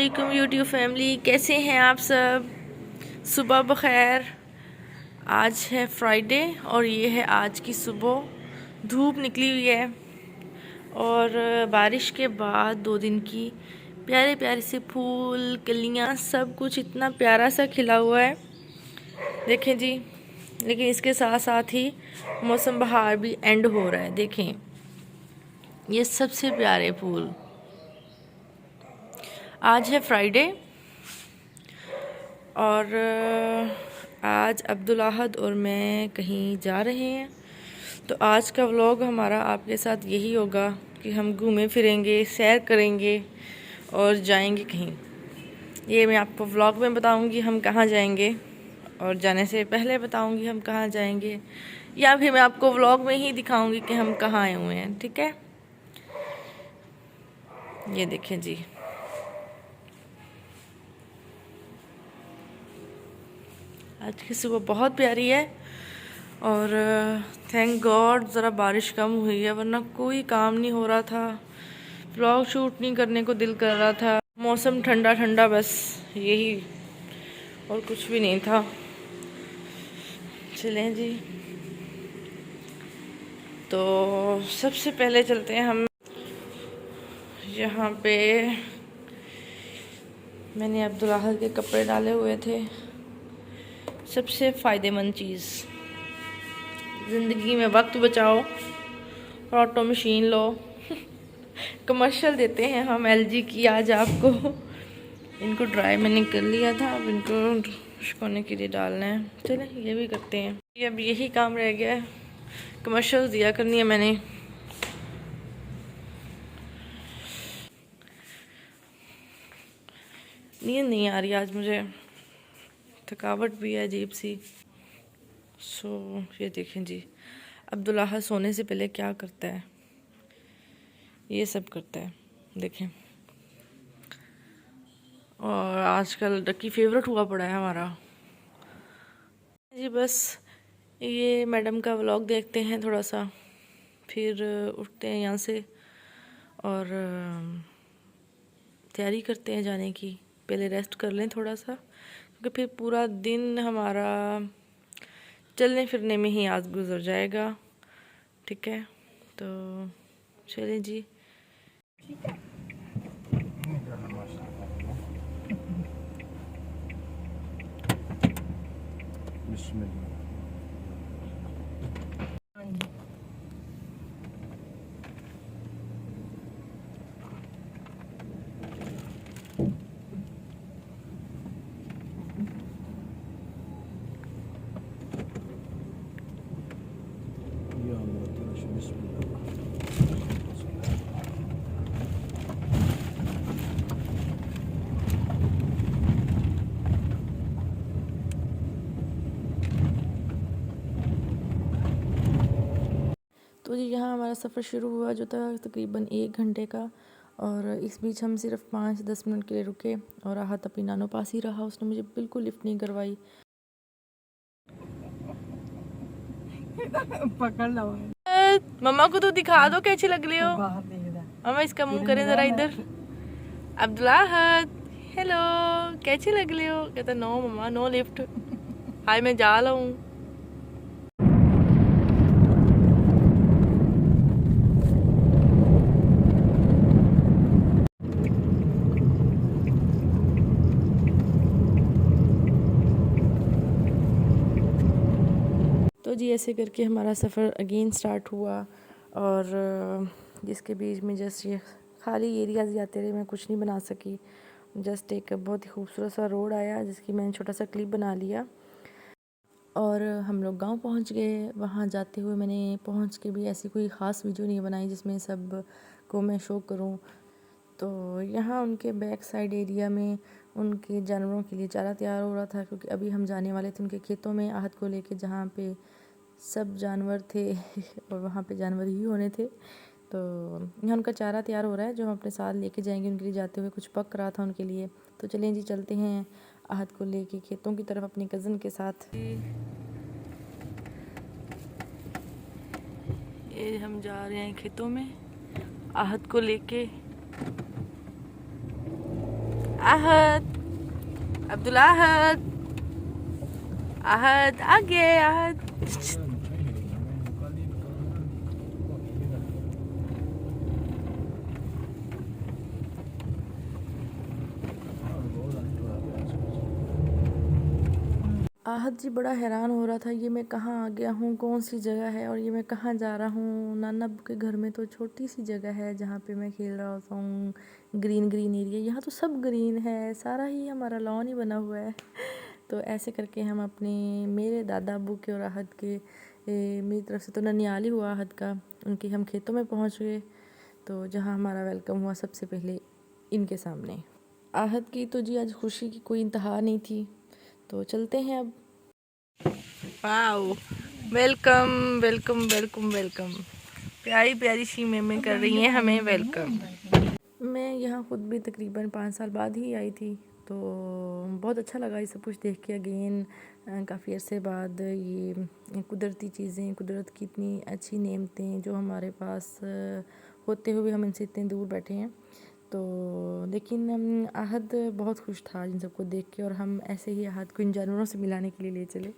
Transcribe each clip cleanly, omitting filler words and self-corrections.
वालेकुम YouTube family, कैसे हैं आप सब। सुबह बखैर। आज है फ्राइडे और ये है आज की सुबह। धूप निकली हुई है और बारिश के बाद 2 दिन की प्यारे प्यारे से फूल कलियां सब कुछ इतना प्यारा सा खिला हुआ है, देखें जी। लेकिन इसके साथ साथ ही मौसम बहार भी एंड हो रहा है। देखें ये सबसे प्यारे फूल। आज है फ्राइडे और आज अब्दुल अहद और मैं कहीं जा रहे हैं। तो आज का व्लॉग हमारा आपके साथ यही होगा कि हम घूमें फिरेंगे, सैर करेंगे और जाएंगे कहीं। ये मैं आपको व्लॉग में बताऊंगी हम कहाँ जाएंगे, और जाने से पहले बताऊंगी हम कहाँ जाएंगे, या फिर मैं आपको व्लॉग में ही दिखाऊंगी कि हम कहाँ आए हुए हैं। ठीक है, ये देखें जी। आज की सुबह बहुत प्यारी है और थैंक गॉड ज़रा बारिश कम हुई है, वरना कोई काम नहीं हो रहा था। व्लॉग शूट नहीं करने को दिल कर रहा था। मौसम ठंडा ठंडा, बस यही और कुछ भी नहीं था। चलें जी, तो सबसे पहले चलते हैं हम। यहाँ पे मैंने अब्दुल अहद के कपड़े डाले हुए थे। सबसे फ़ायदेमंद चीज़ ज़िंदगी में, वक्त बचाओ और ऑटो मशीन लो। कमर्शियल देते हैं हम एलजी की आज आपको। इनको ड्राई मैंने कर लिया था, अब इनको सुखाने के लिए डालना है। चले ये भी करते हैं। ये अब यही काम रह गया है, कमर्शियल दिया करनी है मैंने। नींद नहीं आ रही आज मुझे, थकावट भी है अजीब सी। ये देखें जी, अब्दुल अहद सोने से पहले क्या करता है, ये सब करता है, देखें। और आजकल डक्की फेवरेट हुआ पड़ा है हमारा जी। बस ये मैडम का व्लॉग देखते हैं थोड़ा सा, फिर उठते हैं यहाँ से और तैयारी करते हैं जाने की। पहले रेस्ट कर लें थोड़ा सा, क्योंकि फिर पूरा दिन हमारा चलने फिरने में ही आज गुजर जाएगा। ठीक है, तो चलें जी। तो जी यहाँ हमारा सफ़र शुरू हुआ जो था तकरीबन 1 घंटे का, और इस बीच हम सिर्फ 5-10 मिनट के लिए रुके। और आहत अपनी नानो पास ही रहा, उसने मुझे बिल्कुल लिफ्ट नहीं करवाई। पकड़ लो मम्मा को तो दिखा दो कैसी लग रही हो। मम्मा इसका मुंह करें ज़रा इधर। अब्दुल अहद हेलो, कैसी लग रही हो। कहता नो मम्मा, नो लिफ्ट। हाय मैं जा रहा हूँ। तो जी ऐसे करके हमारा सफ़र अगेन स्टार्ट हुआ, और जिसके बीच में जस्ट ये खाली एरियाज जाते रहे, मैं कुछ नहीं बना सकी। जस्ट एक बहुत ही खूबसूरत सा रोड आया जिसकी मैंने छोटा सा क्लिप बना लिया, और हम लोग गांव पहुंच गए। वहां जाते हुए मैंने पहुंच के भी ऐसी कोई ख़ास वीडियो नहीं बनाई जिसमें सब को मैं शो करूं। तो यहाँ उनके बैक साइड एरिया में उनके जानवरों के लिए चारा तैयार हो रहा था, क्योंकि अभी हम जाने वाले थे उनके खेतों में आहत को लेके, जहाँ पे सब जानवर थे और वहाँ पे जानवर ही होने थे। तो यहाँ उनका चारा तैयार हो रहा है जो हम अपने साथ लेके जाएंगे उनके लिए। जाते हुए कुछ पक रहा था उनके लिए। तो चलें जी, चलते हैं आहत को लेके खेतों की तरफ अपनी कज़न के साथ। ये हम जा रहे हैं खेतों में आहत को लेके। आहद, अब्दुल आहद, आहद आगे आहद। आहद जी बड़ा हैरान हो रहा था, ये मैं कहाँ आ गया हूँ, कौन सी जगह है और ये मैं कहाँ जा रहा हूँ। नाना अब्बू के घर में तो छोटी सी जगह है जहाँ पे मैं खेल रहा होता हूँ, ग्रीन ग्रीन एरिया। यहाँ तो सब ग्रीन है, सारा ही हमारा लॉन ही बना हुआ है। तो ऐसे करके हम अपने, मेरे दादा अब्बू के और आहद के, मेरी तरफ से तो ननियाल ही हुआ आहद का, उनके हम खेतों में पहुँच गए। तो जहाँ हमारा वेलकम हुआ सबसे पहले इनके सामने। आहद की तो जी आज खुशी की कोई इंतहा नहीं थी। तो चलते हैं अब। Wow, welcome welcome welcome welcome. प्यारी प्यारी सी मेमें कर रही हैं हमें वेलकम। मैं यहाँ खुद भी तकरीबन 5 साल बाद ही आई थी, तो बहुत अच्छा लगा ये सब कुछ देख के अगेन। काफ़ी अरसे बाद ये कुदरती चीज़ें, कुदरत की इतनी अच्छी नेमतें जो हमारे पास होते हुए हम इनसे इतने दूर बैठे हैं। तो लेकिन आहद बहुत खुश था इन सबको देख के, और हम ऐसे ही आहद को इन जानवरों से मिलाने के लिए ले चले।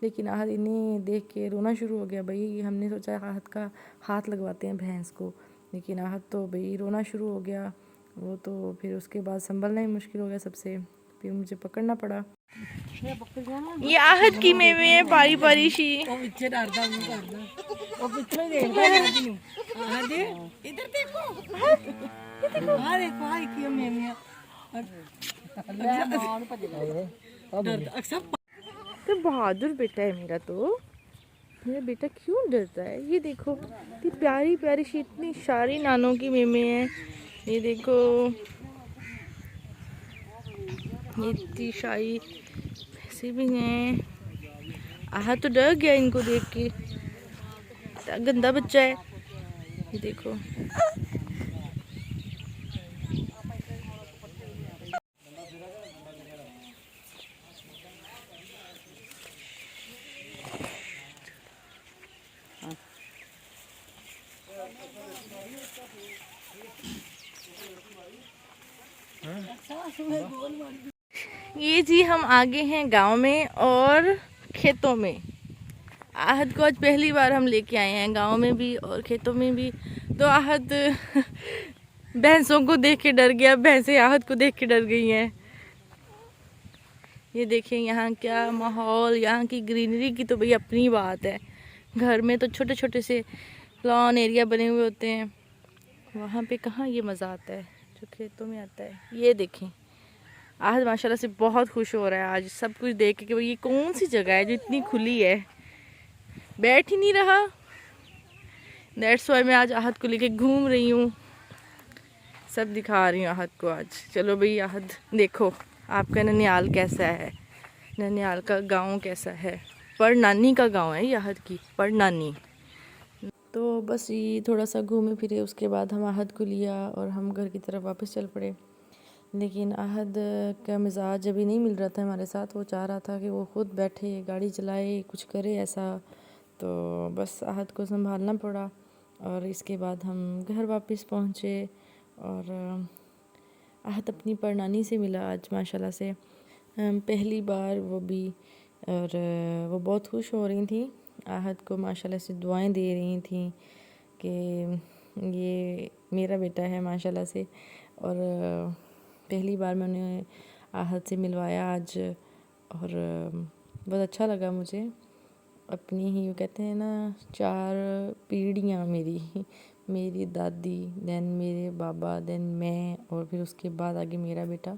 लेकिन आहद इन्हें देख के रोना शुरू हो गया। भाई हमने सोचा आहद का हाथ लगवाते हैं भैंस को, लेकिन आहद तो भाई रोना शुरू हो गया। वो तो फिर उसके बाद संभलना ही मुश्किल हो गया सबसे, फिर मुझे पकड़ना पड़ा। ये आहद की मेवे है पारी पारी सी। तो बहादुर बेटा है मेरा, तो मेरा बेटा क्यों डरता है। ये देखो इतनी प्यारी प्यारी सी, इतनी सारी नानों की मेमे हैं। ये देखो ये इतनी सारी ऐसे भी हैं। आहद तो डर गया इनको देख के, गंदा बच्चा है। ये देखो ये जी हम आगे हैं गांव में और खेतों में। आहद को आज पहली बार हम लेके आए हैं गांव में भी और खेतों में भी। तो आहद भैंसों को देख के डर गया, भैंसें आहद को देख के डर गई हैं। ये देखें यहाँ क्या माहौल, यहाँ की ग्रीनरी की तो भाई अपनी बात है। घर में तो छोटे छोटे से लॉन एरिया बने हुए होते हैं, वहाँ पे कहाँ ये मज़ा आता है जो खेतों में आता है। ये देखें आहद माशाल्लाह से बहुत खुश हो रहा है आज सब कुछ देख के कि भाई ये कौन सी जगह है जो इतनी खुली है, बैठ ही नहीं रहा। दैट्स वाई मैं आज आहद को लेके घूम रही हूँ, सब दिखा रही हूँ आहद को आज। चलो भाई आहद देखो आपका ननियाल कैसा है, ननियाल का गांव कैसा है। पर नानी का गांव है ये आहद की, पर नानी। तो बस ये थोड़ा सा घूमे फिरे, उसके बाद हम आहद को लिया और हम घर की तरफ वापस चल पड़े। लेकिन आहद का मिजाज अभी नहीं मिल रहा था हमारे साथ। वो चाह रहा था कि वो खुद बैठे, गाड़ी चलाए, कुछ करे ऐसा। तो बस आहद को संभालना पड़ा और इसके बाद हम घर वापस पहुँचे। और आहद अपनी परनानी से मिला आज माशाल्लाह से पहली बार वो भी, और वो बहुत खुश हो रही थी। आहद को माशाल्लाह से दुआएं दे रही थी कि ये मेरा बेटा है माशाल्लाह से। और पहली बार मैंने आहद से मिलवाया आज, और बहुत अच्छा लगा मुझे। अपनी ही वो कहते हैं ना 4 पीढ़ियाँ मेरी दादी, देन मेरे बाबा, देन मैं, और फिर उसके बाद आगे मेरा बेटा।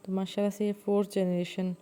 तो माशाल्लाह से 4th जनरेशन।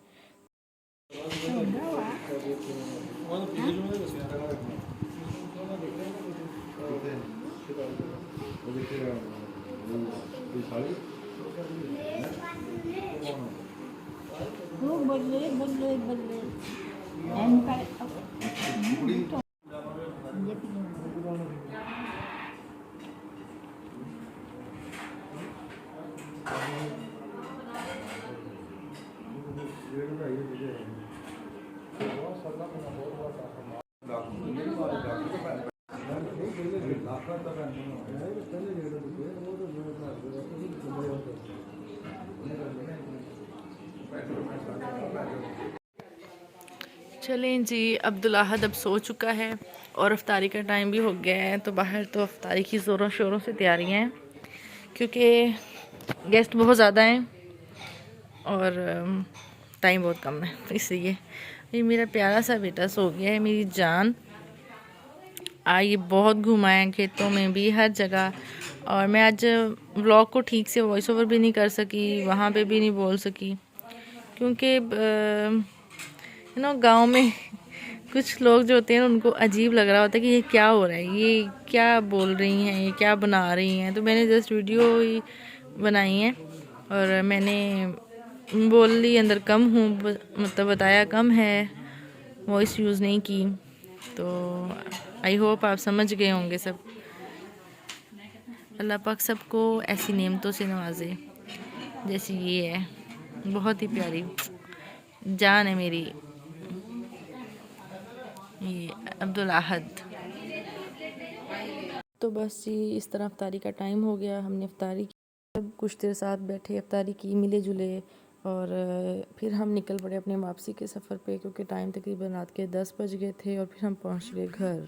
चलें जी, अब्दुल अहद अब सो चुका है और अफ्तारी का टाइम भी हो गया है। तो बाहर तो अफ्तारी की ज़ोरों शोरों से तैयारियां हैं क्योंकि गेस्ट बहुत ज़्यादा हैं और टाइम बहुत कम है, तो इसलिए ये मेरा प्यारा सा बेटा सो गया है। मेरी जान ये बहुत घुमा है खेतों में भी, हर जगह। और मैं आज व्लॉग को ठीक से वॉइस ओवर भी नहीं कर सकी, वहाँ पे भी नहीं बोल सकी क्योंकि गांव में कुछ लोग जो होते हैं उनको अजीब लग रहा होता है कि ये क्या हो रहा है, ये क्या बोल रही हैं, ये क्या बना रही हैं। तो मैंने जस्ट वीडियो ही बनाई है और मैंने बोल ली अंदर कम हूँ, मतलब बताया कम है, वॉइस यूज़ नहीं की। तो आई होप आप समझ गए होंगे सब। अल्लाह पाक सबको ऐसी नेमतों से नवाजे जैसी ये है, बहुत ही प्यारी जान है मेरी ये अब्दुल अहद। तो बस जी इस तरह अफ्तारी का टाइम हो गया, हमने अफ्तारी की, सब कुछ देर साथ बैठे अफ्तारी की, मिले जुले और फिर हम निकल पड़े अपने वापसी के सफ़र पे क्योंकि टाइम तकरीबन रात के 10 बज गए थे और फिर हम पहुंच गए घर।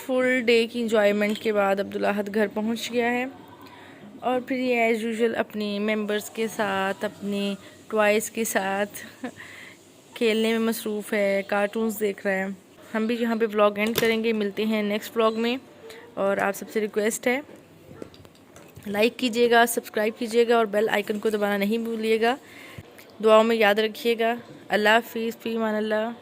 फुल डे की इंजॉयमेंट के बाद अब्दुल अहद घर पहुंच गया है और फिर ये एज़ यूजुअल अपने मेंबर्स के साथ, अपने टॉयज़ के साथ खेलने में मसरूफ़ है, कार्टून्स देख रहा है। हम भी यहाँ पे व्लॉग एंड करेंगे, मिलते हैं नेक्स्ट व्लॉग में। और आप सबसे रिक्वेस्ट है लाइक कीजिएगा, सब्सक्राइब कीजिएगा और बेल आइकन को दबाना नहीं भूलिएगा। दुआओं में याद रखिएगा। अल्लाह हाफ़िज़, फ़ी अमान अल्लाह।